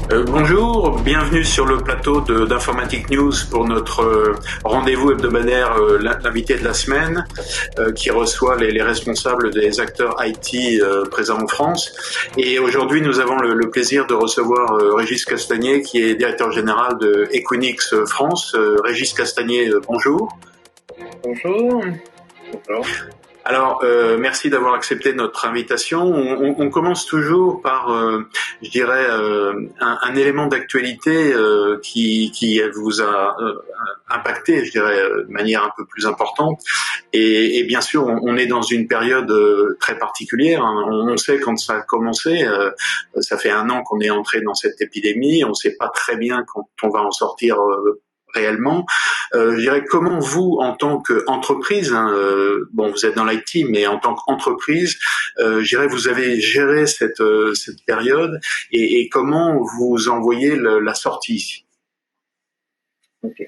Bonjour, bienvenue sur le plateau d'Informatique News pour notre rendez-vous hebdomadaire, l'invité de la semaine, qui reçoit les responsables des acteurs IT présents en France. Et aujourd'hui, nous avons le plaisir de recevoir Régis Castagnet, qui est directeur général de Equinix France. Régis Castagnet, bonjour. Bonjour. Bonjour. Alors, merci d'avoir accepté notre invitation. On commence toujours par, je dirais, un élément d'actualité qui vous a impacté, je dirais, de manière un peu plus importante. Et bien sûr, on est dans une période très particulière. On sait quand ça a commencé, ça fait 1 an qu'on est entré dans cette épidémie. On ne sait pas très bien quand on va en sortir réellement. Je dirais, comment vous, en tant qu'entreprise, bon, vous êtes dans l'IT, mais en tant qu'entreprise, je dirais, vous avez géré cette période et comment vous en voyez la sortie? Ok.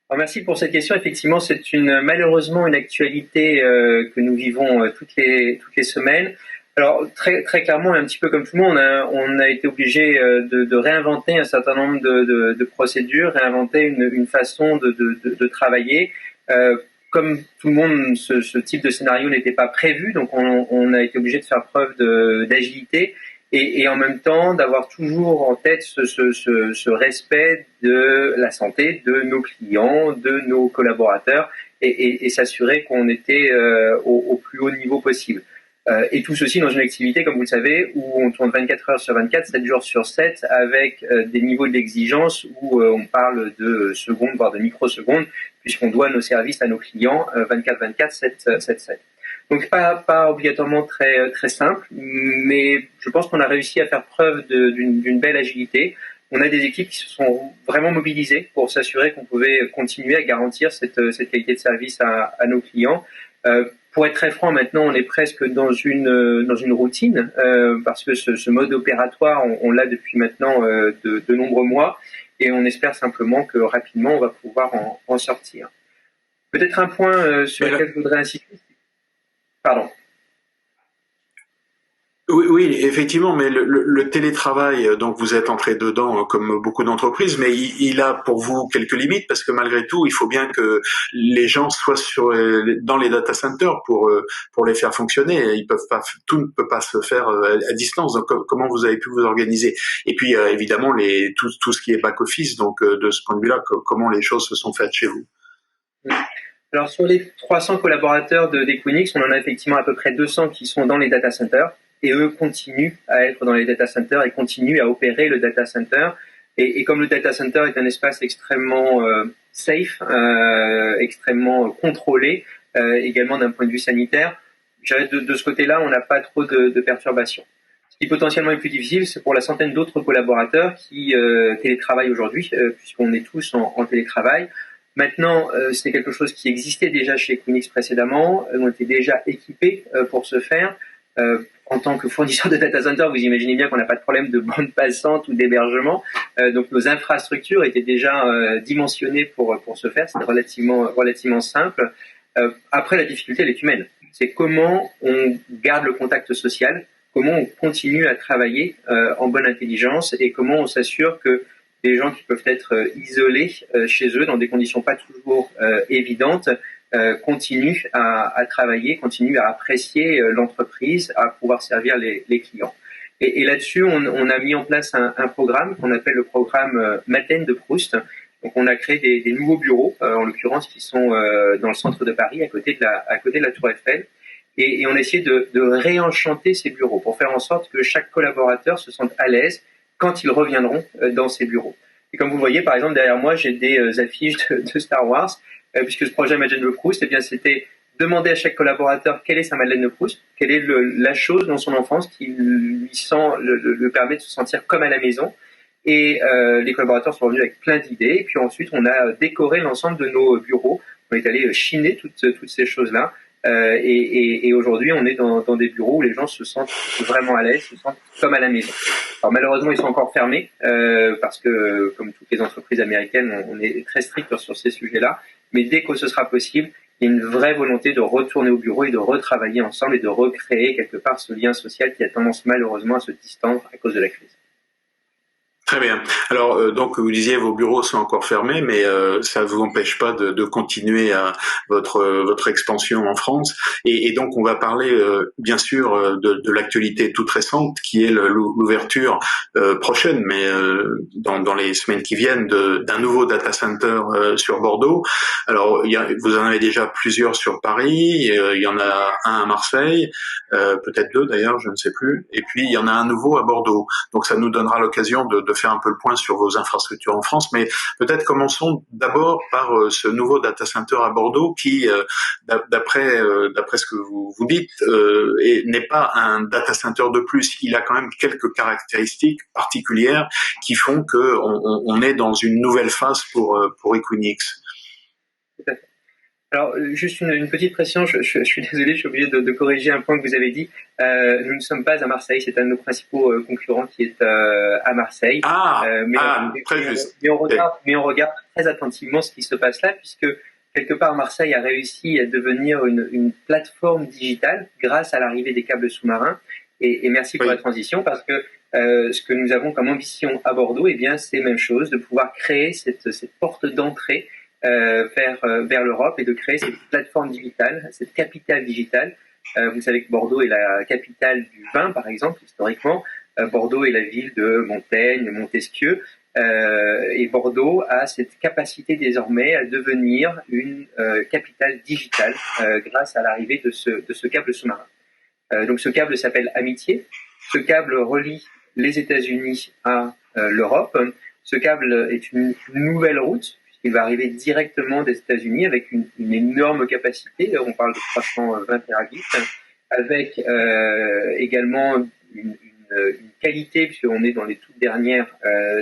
Alors, merci pour cette question. Effectivement, c'est malheureusement une actualité que nous vivons toutes les semaines. Alors très clairement, un petit peu comme tout le monde, on a été obligé de réinventer un certain nombre de procédures, réinventer une façon de travailler. Comme tout le monde, ce type de scénario n'était pas prévu, donc on a été obligé de faire preuve d'agilité et en même temps d'avoir toujours en tête ce respect de la santé de nos clients, de nos collaborateurs et s'assurer qu'on était au plus haut niveau possible. Et tout ceci dans une activité, comme vous le savez, où on tourne 24 heures sur 24, 7 jours sur 7, avec des niveaux d'exigence où on parle de secondes, voire de microsecondes, puisqu'on doit nos services à nos clients 24/24, 7/7. Donc pas obligatoirement très simple, mais je pense qu'on a réussi à faire preuve d'une belle agilité. On a des équipes qui se sont vraiment mobilisées pour s'assurer qu'on pouvait continuer à garantir cette qualité de service à nos clients. Pour être très franc, maintenant, on est presque dans une routine parce que ce mode opératoire, on l'a depuis maintenant de nombreux mois, et on espère simplement que rapidement, on va pouvoir en sortir. Peut-être un point sur lequel je voudrais insister. Pardon. Oui, effectivement, mais le télétravail, donc vous êtes entré dedans comme beaucoup d'entreprises, mais il a pour vous quelques limites parce que malgré tout, il faut bien que les gens soient dans les data centers pour les faire fonctionner. Ils peuvent pas, tout ne peut pas se faire à distance. Donc comment vous avez pu vous organiser? Et puis évidemment tout ce qui est back office. Donc de ce point de vue-là, comment les choses se sont faites chez vous? Alors sur les 300 collaborateurs d'Equinix, on en a effectivement à peu près 200 qui sont dans les data centers. Et eux continuent à être dans les data centers et continuent à opérer le data center. Et comme le data center est un espace extrêmement safe, extrêmement contrôlé, également d'un point de vue sanitaire, de ce côté-là, on n'a pas trop de perturbations. Ce qui potentiellement est plus difficile, c'est pour la centaine d'autres collaborateurs qui télétravaillent aujourd'hui, puisqu'on est tous en télétravail. Maintenant, c'est quelque chose qui existait déjà chez Equinix précédemment. On était déjà équipés pour ce faire. En tant que fournisseur de data center, vous imaginez bien qu'on n'a pas de problème de bande passante ou d'hébergement. Donc nos infrastructures étaient déjà dimensionnées pour ce faire. C'était relativement simple. Après, la difficulté, elle est humaine. C'est comment on garde le contact social, comment on continue à travailler en bonne intelligence et comment on s'assure que les gens qui peuvent être isolés chez eux dans des conditions pas toujours évidentes continue à travailler, continue à apprécier l'entreprise, à pouvoir servir les clients. Et là-dessus, on a mis en place un programme qu'on appelle le programme Madeleine de Proust. Donc, on a créé des nouveaux bureaux, en l'occurrence, qui sont dans le centre de Paris, à côté de la Tour Eiffel. Et on a essayé de réenchanter ces bureaux pour faire en sorte que chaque collaborateur se sente à l'aise quand ils reviendront dans ces bureaux. Et comme vous le voyez, par exemple, derrière moi, j'ai des affiches de Star Wars, puisque ce projet Madeleine de Proust, eh bien, c'était demander à chaque collaborateur quelle est sa Madeleine de Proust, quelle est la chose dans son enfance qui le permet de se sentir comme à la maison. Et les collaborateurs sont venus avec plein d'idées. Et puis ensuite, on a décoré l'ensemble de nos bureaux. On est allé chiner toutes ces choses-là. Et aujourd'hui, on est dans des bureaux où les gens se sentent vraiment à l'aise, se sentent comme à la maison. Alors malheureusement, ils sont encore fermés parce que, comme toutes les entreprises américaines, on est très strict sur ces sujets-là. Mais dès que ce sera possible, il y a une vraie volonté de retourner au bureau et de retravailler ensemble et de recréer quelque part ce lien social qui a tendance malheureusement à se distendre à cause de la crise. Très bien. Alors, donc, vous disiez vos bureaux sont encore fermés, mais ça vous empêche pas de continuer à votre expansion en France. Et donc, on va parler bien sûr de l'actualité toute récente, qui est l'ouverture prochaine, mais dans les semaines qui viennent, d'un nouveau data center sur Bordeaux. Alors, vous en avez déjà plusieurs sur Paris. Il y en a un à Marseille, peut-être deux d'ailleurs, je ne sais plus. Et puis, il y en a un nouveau à Bordeaux. Donc, ça nous donnera l'occasion de faire un peu le point sur vos infrastructures en France, mais peut-être commençons d'abord par ce nouveau data center à Bordeaux qui, d'après ce que vous dites, n'est pas un data center de plus. Il a quand même quelques caractéristiques particulières qui font que on est dans une nouvelle phase pour Equinix. Alors, juste une petite précision, je suis désolé, je suis obligé de corriger un point que vous avez dit. Nous ne sommes pas à Marseille, c'est un de nos principaux concurrents qui est à Marseille. Très juste. Mais on regarde très attentivement ce qui se passe là, puisque quelque part Marseille a réussi à devenir une plateforme digitale grâce à l'arrivée des câbles sous-marins. Et merci pour la transition, parce que ce que nous avons comme ambition à Bordeaux, eh bien, c'est la même chose, de pouvoir créer cette porte d'entrée vers l'Europe et de créer cette plateforme digitale, cette capitale digitale. Vous savez que Bordeaux est la capitale du vin, par exemple, historiquement. Bordeaux est la ville de Montaigne, Montesquieu. Et Bordeaux a cette capacité désormais à devenir une capitale digitale grâce à l'arrivée de ce câble sous-marin. Donc ce câble s'appelle Amitié. Ce câble relie les États-Unis à l'Europe. Ce câble est une nouvelle route. Il va arriver directement des États-Unis avec une énorme capacité, on parle de 320 terabits, avec également une qualité, puisqu'on est dans les toutes dernières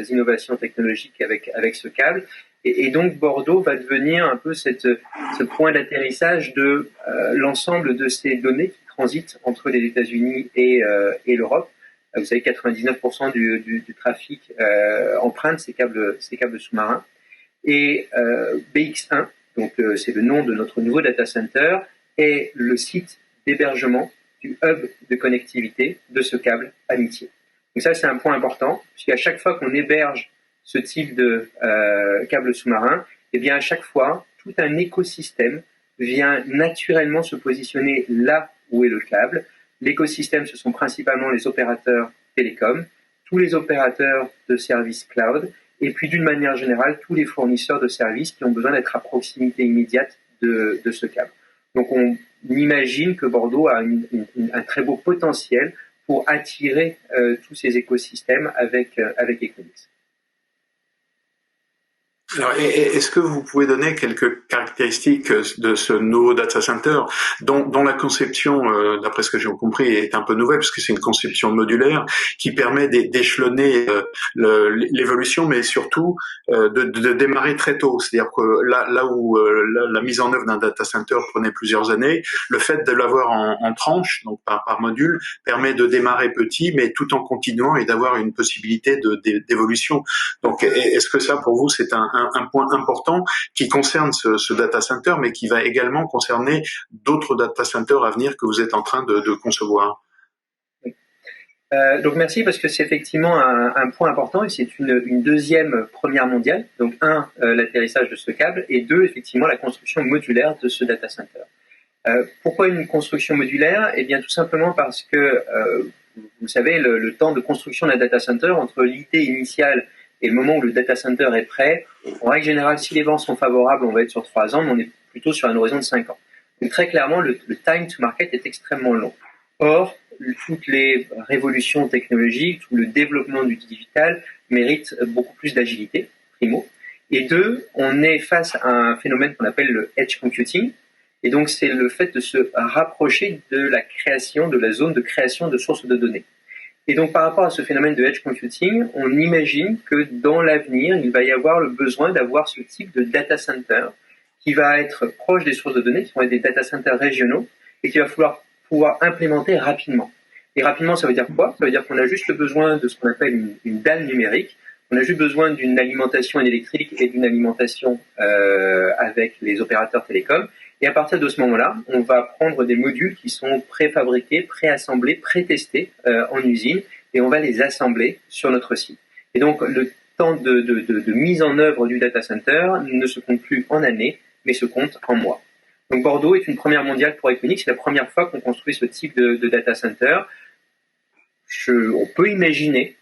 innovations technologiques avec ce câble. Et donc Bordeaux va devenir un peu ce point d'atterrissage de l'ensemble de ces données qui transitent entre les États-Unis et l'Europe. Vous savez, 99% du trafic emprunte ces câbles sous-marins. Et BX1, donc c'est le nom de notre nouveau data center, est le site d'hébergement du hub de connectivité de ce câble Amitié. Donc ça, c'est un point important, puisqu'à chaque fois qu'on héberge ce type de câble sous-marin, eh bien à chaque fois, tout un écosystème vient naturellement se positionner là où est le câble. L'écosystème, ce sont principalement les opérateurs télécoms, tous les opérateurs de services cloud, et puis d'une manière générale, tous les fournisseurs de services qui ont besoin d'être à proximité immédiate de ce câble. Donc on imagine que Bordeaux a un très beau potentiel pour attirer tous ces écosystèmes avec Equinix. Alors, est-ce que vous pouvez donner quelques caractéristiques de ce nouveau data center dont la conception, d'après ce que j'ai compris, est un peu nouvelle, parce que c'est une conception modulaire qui permet d'échelonner l'évolution, mais surtout de démarrer très tôt. C'est-à-dire que là où la mise en œuvre d'un data center prenait plusieurs années, le fait de l'avoir en tranches, donc par module, permet de démarrer petit, mais tout en continuant et d'avoir une possibilité d'évolution. Donc, est-ce que ça, pour vous, c'est un point important qui concerne ce data center, mais qui va également concerner d'autres data centers à venir que vous êtes en train de concevoir? Donc merci, parce que c'est effectivement un point important, et c'est une deuxième première mondiale. Donc l'atterrissage de ce câble, et deux, effectivement, la construction modulaire de ce data center. Pourquoi une construction modulaire? Eh bien tout simplement parce que vous savez, le temps de construction d'un data center entre l'idée initiale et le moment où le data center est prêt, en règle générale, si les vents sont favorables, on va être sur 3 ans, mais on est plutôt sur un horizon de 5 ans. Donc très clairement, le time to market est extrêmement long. Or, toutes les révolutions technologiques, tout le développement du digital mérite beaucoup plus d'agilité, primo. Et deux, on est face à un phénomène qu'on appelle le edge computing. Et donc, c'est le fait de se rapprocher de la création, de la zone de création de sources de données. Et donc, par rapport à ce phénomène de edge computing, on imagine que dans l'avenir, il va y avoir le besoin d'avoir ce type de data center qui va être proche des sources de données, qui vont être des data centers régionaux, et qui va falloir pouvoir implémenter rapidement. Et rapidement, ça veut dire quoi? Ça veut dire qu'on a juste besoin de ce qu'on appelle une dalle numérique. On a juste besoin d'une alimentation électrique et d'une alimentation avec les opérateurs télécoms. Et à partir de ce moment-là, on va prendre des modules qui sont préfabriqués, préassemblés, pré-testés en usine, et on va les assembler sur notre site. Et donc, le temps de mise en œuvre du data center ne se compte plus en années, mais se compte en mois. Donc, Bordeaux est une première mondiale pour Equinix. C'est la première fois qu'on construit ce type de data center. On peut imaginer,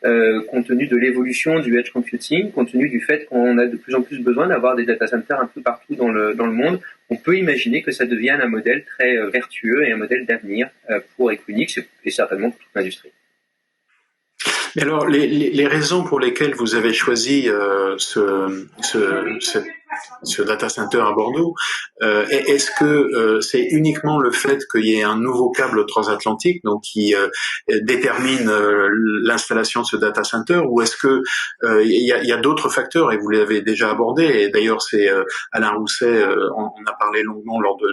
compte tenu de l'évolution du edge computing, compte tenu du fait qu'on a de plus en plus besoin d'avoir des data centers un peu partout dans le monde, on peut imaginer que ça devienne un modèle très vertueux et un modèle d'avenir pour Equinix et certainement pour toute l'industrie. Mais alors, les raisons pour lesquelles vous avez choisi ce data center à Bordeaux, est-ce que c'est uniquement le fait qu'il y ait un nouveau câble transatlantique, donc qui détermine l'installation de ce data center, ou est-ce que il y a d'autres facteurs, et vous l'avez déjà abordé, et d'ailleurs c'est Alain Rousset, on a parlé longuement lors de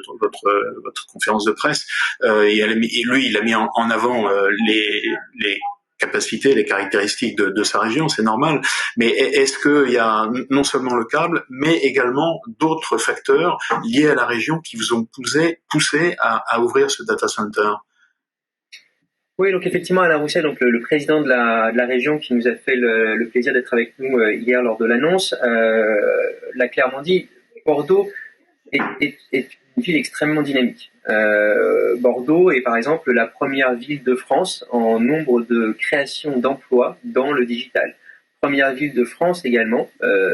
votre conférence de presse, et lui il a mis en avant les capacités, les caractéristiques de sa région, c'est normal. Mais est-ce qu'il y a non seulement le câble, mais également d'autres facteurs liés à la région qui vous ont poussé à ouvrir ce data center? Oui, donc effectivement, Alain Rousset, donc le président de la région qui nous a fait le plaisir d'être avec nous hier lors de l'annonce, l'a clairement dit, Bordeaux est une ville extrêmement dynamique. Bordeaux est par exemple la première ville de France en nombre de création d'emplois dans le digital. Première ville de France également,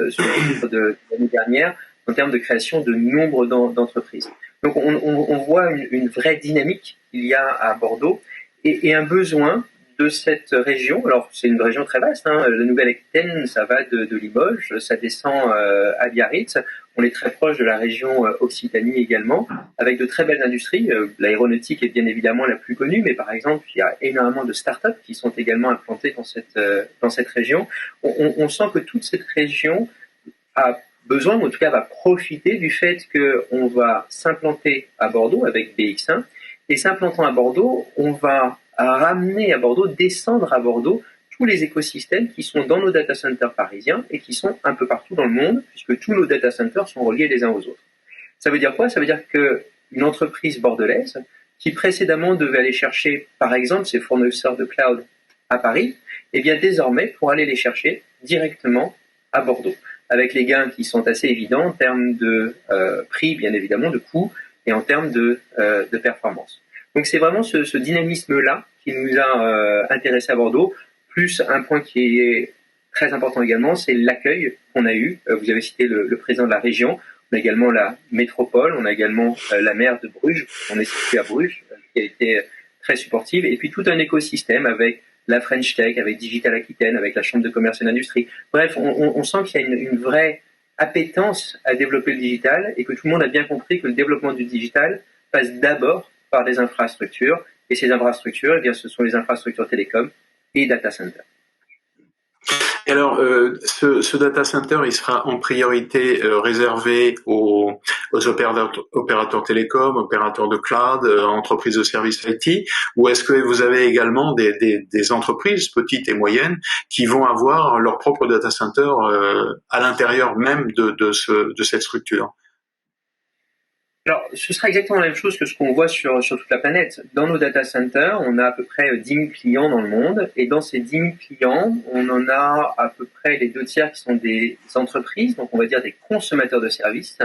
sur de l'année dernière, en termes de création de nombre d'entreprises. Donc on voit une vraie dynamique qu'il y a à Bordeaux et un besoin de cette région. Alors c'est une région très vaste, hein, la Nouvelle-Aquitaine, ça va de Limoges, ça descend à Biarritz. On est très proche de la région Occitanie également, avec de très belles industries. L'aéronautique est bien évidemment la plus connue, mais par exemple, il y a énormément de start-up qui sont également implantées dans cette région. On sent que toute cette région a besoin, ou en tout cas va profiter du fait qu'on va s'implanter à Bordeaux avec BX1, et s'implantant à Bordeaux, on va ramener à Bordeaux, descendre à Bordeaux, tous les écosystèmes qui sont dans nos data centers parisiens et qui sont un peu partout dans le monde, puisque tous nos data centers sont reliés les uns aux autres. Ça veut dire quoi? Ça veut dire qu'une entreprise bordelaise, qui précédemment devait aller chercher, par exemple, ses fournisseurs de cloud à Paris, eh bien désormais, pour aller les chercher directement à Bordeaux, avec les gains qui sont assez évidents en termes de prix, bien évidemment, de coûts, et en termes de performance. Donc c'est vraiment ce dynamisme-là qui nous a intéressés à Bordeaux, plus un point qui est très important également, c'est l'accueil qu'on a eu. Vous avez cité le président de la région, on a également la métropole, on a également la maire de Bruges, on est situé à Bruges, qui a été très supportive, et puis tout un écosystème avec la French Tech, avec Digital Aquitaine, avec la Chambre de commerce et d'industrie. Bref, on sent qu'il y a une vraie appétence à développer le digital et que tout le monde a bien compris que le développement du digital passe d'abord par des infrastructures, et ces infrastructures, eh bien, ce sont les infrastructures télécom et data center. Et alors, ce data center, il sera en priorité réservé aux opérateurs télécoms, opérateurs de cloud, entreprises de services IT, ou est-ce que vous avez également des entreprises petites et moyennes qui vont avoir leur propre data center à l'intérieur même de cette structure? Alors, ce sera exactement la même chose que ce qu'on voit sur toute la planète. Dans nos data centers, on a à peu près 10 000 clients dans le monde, et dans ces 10 000 clients, on en a à peu près les 2 tiers qui sont des entreprises, donc on va dire des consommateurs de services,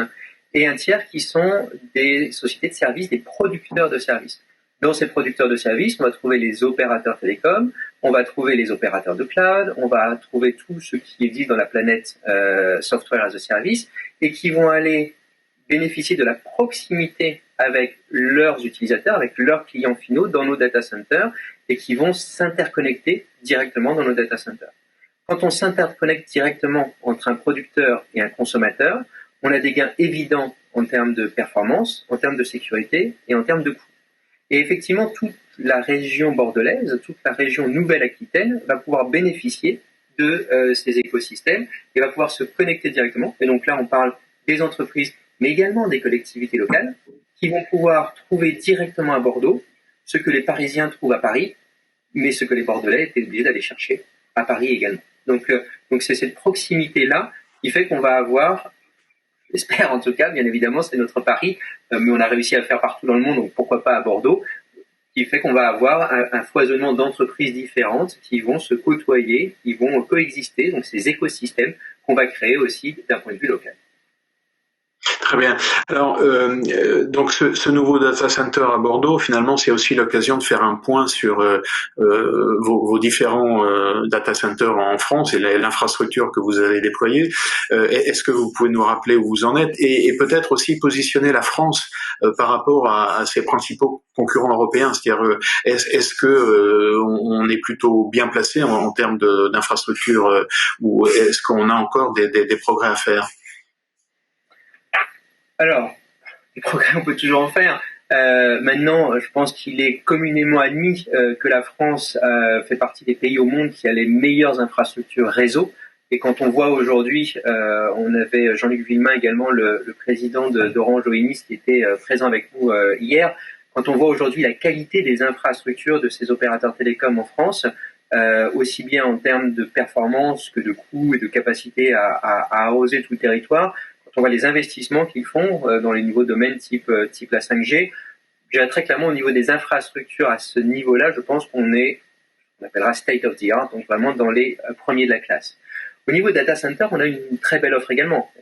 et un tiers qui sont des sociétés de services, des producteurs de services. Dans ces producteurs de services, on va trouver les opérateurs télécoms, on va trouver les opérateurs de cloud, on va trouver tout ce qui existe dans la planète software as a service, et qui vont aller bénéficier de la proximité avec leurs utilisateurs, avec leurs clients finaux dans nos data centers, et qui vont s'interconnecter directement dans nos data centers. Quand on s'interconnecte directement entre un producteur et un consommateur, on a des gains évidents en termes de performance, en termes de sécurité et en termes de coût. Et effectivement, toute la région bordelaise, toute la région Nouvelle-Aquitaine va pouvoir bénéficier de ces écosystèmes et va pouvoir se connecter directement. Et donc là, on parle des entreprises, mais également des collectivités locales, qui vont pouvoir trouver directement à Bordeaux ce que les Parisiens trouvent à Paris, mais ce que les Bordelais étaient obligés d'aller chercher à Paris également. Donc c'est cette proximité-là qui fait qu'on va avoir, j'espère en tout cas, bien évidemment, c'est notre pari, mais on a réussi à le faire partout dans le monde, donc pourquoi pas à Bordeaux, qui fait qu'on va avoir un foisonnement d'entreprises différentes qui vont se côtoyer, qui vont coexister, donc ces écosystèmes qu'on va créer aussi d'un point de vue local. Très bien. Alors, donc ce nouveau data center à Bordeaux, finalement, c'est aussi l'occasion de faire un point sur vos différents data centers en France et l'infrastructure que vous avez déployée. Est-ce que vous pouvez nous rappeler où vous en êtes et peut-être aussi positionner la France par rapport à ses principaux concurrents européens, c'est-à-dire est-ce que on est plutôt bien placé en termes d'infrastructure ou est-ce qu'on a encore des progrès à faire? Alors, des progrès, on peut toujours en faire. Maintenant, je pense qu'il est communément admis que la France fait partie des pays au monde qui a les meilleures infrastructures réseau. Et quand on voit aujourd'hui, on avait Jean-Luc Villemain également, le président d'Orange Oinis, qui était présent avec nous hier. Quand on voit aujourd'hui la qualité des infrastructures de ces opérateurs télécoms en France, aussi bien en termes de performance que de coûts et de capacité à arroser tout le territoire, on voit les investissements qu'ils font dans les nouveaux domaines type la 5G. Je dirais très clairement au niveau des infrastructures à ce niveau-là, je pense qu'on appellera state of the art, donc vraiment dans les premiers de la classe. Au niveau data center, on a une très belle offre également,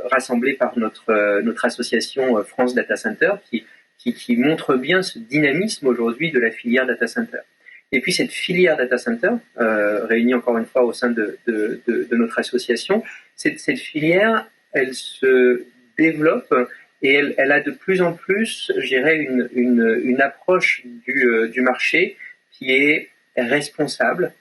rassemblée par notre association France Data Center, qui montre bien ce dynamisme aujourd'hui de la filière data center. Et puis cette filière data center, réunie encore une fois au sein de notre association, cette filière, elle se développe et elle a de plus en plus, je dirais, une approche du marché qui est responsable.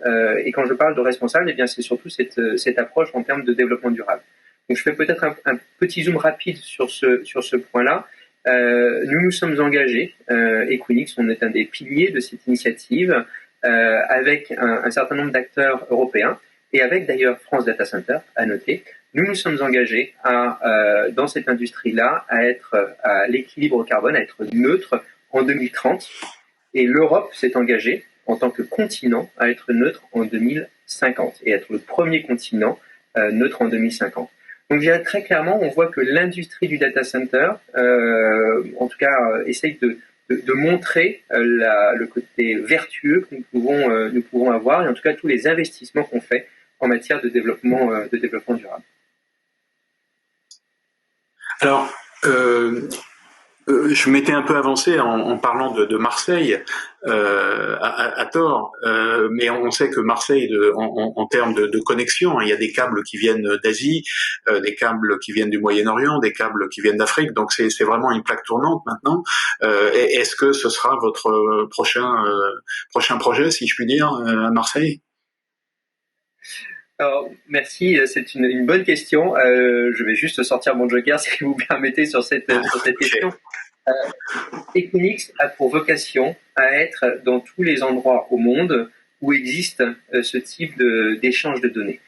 Et quand je parle de responsable, eh bien c'est surtout cette approche en termes de développement durable. Donc je fais peut-être un petit zoom rapide sur ce point-là. Nous nous sommes engagés, Equinix, on est un des piliers de cette initiative, avec un certain nombre d'acteurs européens et avec d'ailleurs France Data Center, à noter. Nous nous sommes engagés dans cette industrie-là à être à l'équilibre carbone, à être neutre en 2030. Et l'Europe s'est engagée en tant que continent à être neutre en 2050 et être le premier continent neutre en 2050. Donc, je dirais très clairement, on voit que l'industrie du data center, en tout cas, essaye de montrer le côté vertueux que nous pouvons avoir, et en tout cas tous les investissements qu'on fait en matière de développement durable. Alors, je m'étais un peu avancé en parlant de Marseille à tort, mais on sait que Marseille, en termes de connexion, il y a des câbles qui viennent d'Asie, des câbles qui viennent du Moyen-Orient, des câbles qui viennent d'Afrique, donc c'est vraiment une plaque tournante maintenant. Est-ce que ce sera votre prochain projet, si je puis dire, à Marseille? Alors, merci, c'est une bonne question. Je vais juste sortir mon joker si vous permettez sur cette question. Equinix a pour vocation à être dans tous les endroits au monde où existe ce type d'échange de données.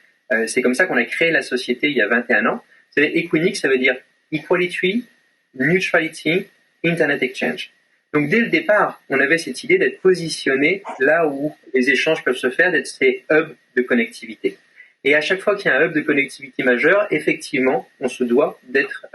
C'est comme ça qu'on a créé la société il y a 21 ans. Vous savez, Equinix, ça veut dire Equality, Neutrality, Internet Exchange. Donc dès le départ, on avait cette idée d'être positionné là où les échanges peuvent se faire, d'être ces hubs de connectivité. Et à chaque fois qu'il y a un hub de connectivité majeur, effectivement, on se doit d'être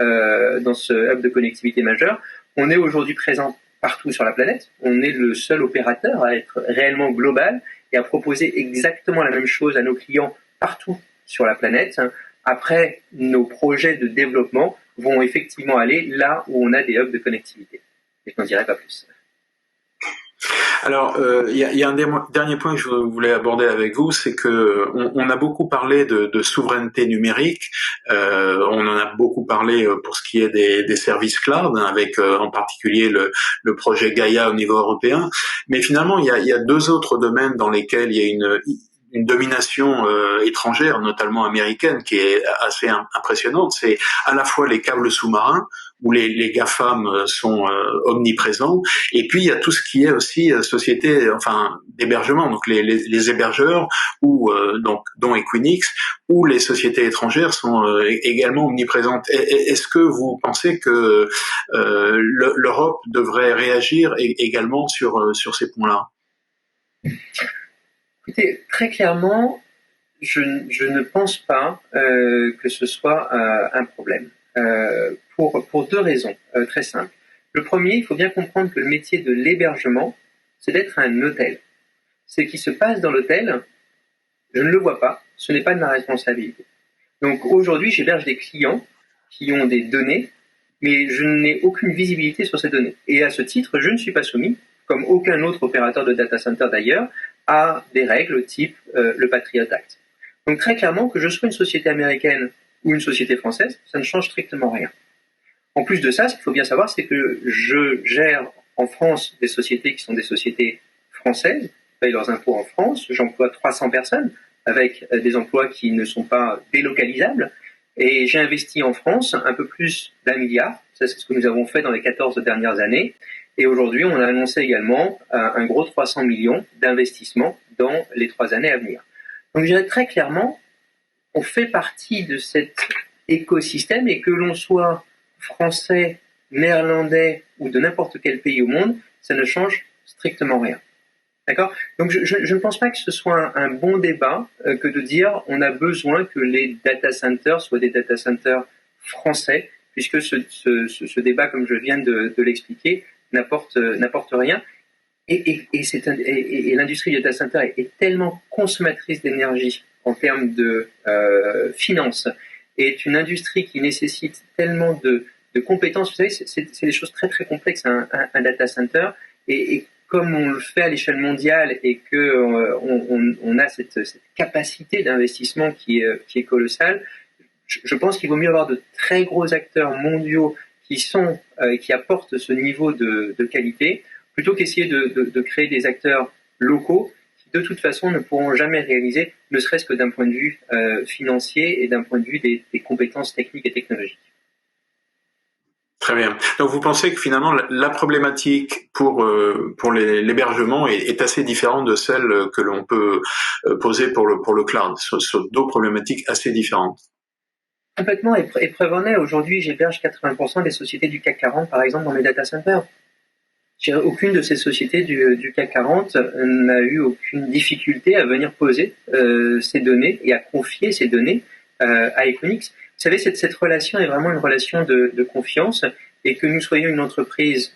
dans ce hub de connectivité majeur. On est aujourd'hui présent partout sur la planète. On est le seul opérateur à être réellement global et à proposer exactement la même chose à nos clients partout sur la planète. Après, nos projets de développement vont effectivement aller là où on a des hubs de connectivité. Et je n'en dirai pas plus. Alors, il y a un dernier point que je voulais aborder avec vous, c'est que on a beaucoup parlé de souveraineté numérique. On en a beaucoup parlé pour ce qui est des services cloud, avec en particulier le projet Gaia au niveau européen. Mais finalement, il y a deux autres domaines dans lesquels il y a une domination étrangère, notamment américaine, qui est assez impressionnante. C'est à la fois les câbles sous-marins, où les GAFAM sont omniprésents, et puis il y a tout ce qui est aussi société, enfin d'hébergement, donc les hébergeurs, ou dont Equinix, où les sociétés étrangères sont également omniprésentes. Est-ce que vous pensez que l'Europe devrait réagir également sur ces points-là? Écoutez, très clairement, je ne pense pas que ce soit un problème. Pour deux raisons très simples. Le premier, il faut bien comprendre que le métier de l'hébergement, c'est d'être un hôtel. Ce qui se passe dans l'hôtel, je ne le vois pas, ce n'est pas de ma responsabilité. Donc aujourd'hui, j'héberge des clients qui ont des données, mais je n'ai aucune visibilité sur ces données. Et à ce titre, je ne suis pas soumis, comme aucun autre opérateur de data center d'ailleurs, à des règles type le Patriot Act. Donc très clairement, que je sois une société américaine ou une société française, ça ne change strictement rien. En plus de ça, ce qu'il faut bien savoir, c'est que je gère en France des sociétés qui sont des sociétés françaises, payent leurs impôts en France, j'emploie 300 personnes avec des emplois qui ne sont pas délocalisables, et j'ai investi en France un peu plus d'1 milliard, ça c'est ce que nous avons fait dans les 14 dernières années, et aujourd'hui on a annoncé également un gros 300 millions d'investissements dans les 3 années à venir. Donc je dirais très clairement, on fait partie de cet écosystème, et que l'on soit français, néerlandais ou de n'importe quel pays au monde, ça ne change strictement rien. D'accord ? Donc je ne pense pas que ce soit un bon débat que de dire on a besoin que les data centers soient des data centers français, puisque ce débat, comme je viens de l'expliquer, n'apporte rien. Et l'industrie du data center est tellement consommatrice d'énergie en termes de finances, et est une industrie qui nécessite tellement de compétences. Vous savez, c'est des choses très très complexes, un data center, et comme on le fait à l'échelle mondiale et que on a cette capacité d'investissement qui est colossale, je pense qu'il vaut mieux avoir de très gros acteurs mondiaux qui apportent ce niveau de qualité, plutôt qu'essayer de créer des acteurs locaux qui de toute façon ne pourront jamais réaliser, ne serait-ce que d'un point de vue financier et d'un point de vue des compétences techniques et technologiques. Très bien. Donc vous pensez que finalement la problématique pour l'hébergement est assez différente de celle que l'on peut poser pour le cloud, sur deux problématiques assez différentes. Complètement, et preuve en est, aujourd'hui j'héberge 80% des sociétés du CAC 40 par exemple dans mes data centers. Aucune de ces sociétés du CAC 40 n'a eu aucune difficulté à venir poser ces données et à confier ces données à Equinix. Vous savez, cette relation est vraiment une relation de confiance, et que nous soyons une entreprise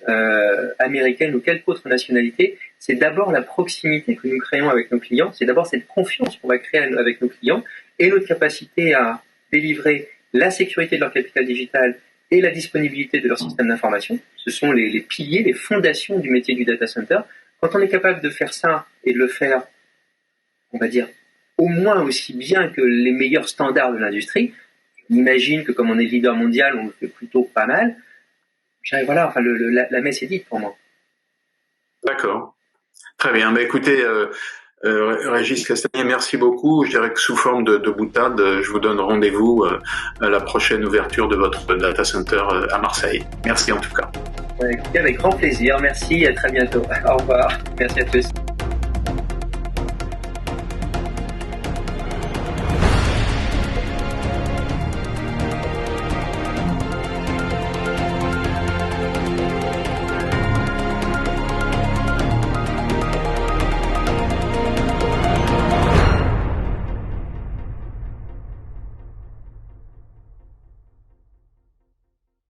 américaine ou quelque autre nationalité, c'est d'abord la proximité que nous créons avec nos clients, c'est d'abord cette confiance qu'on va créer avec nos clients, et notre capacité à délivrer la sécurité de leur capital digital et la disponibilité de leur système d'information. Ce sont les piliers, les fondations du métier du data center. Quand on est capable de faire ça et de le faire, on va dire, au moins aussi bien que les meilleurs standards de l'industrie, on imagine que comme on est leader mondial, on le fait plutôt pas mal. Voilà, enfin, la messe est dite pour moi. D'accord. Très bien. Bah, écoutez, Régis Castagnet, merci beaucoup. Je dirais que sous forme de boutade, je vous donne rendez-vous à la prochaine ouverture de votre data center à Marseille. Merci en tout cas. Écoutez, avec grand plaisir. Merci, à très bientôt. Au revoir. Merci à tous.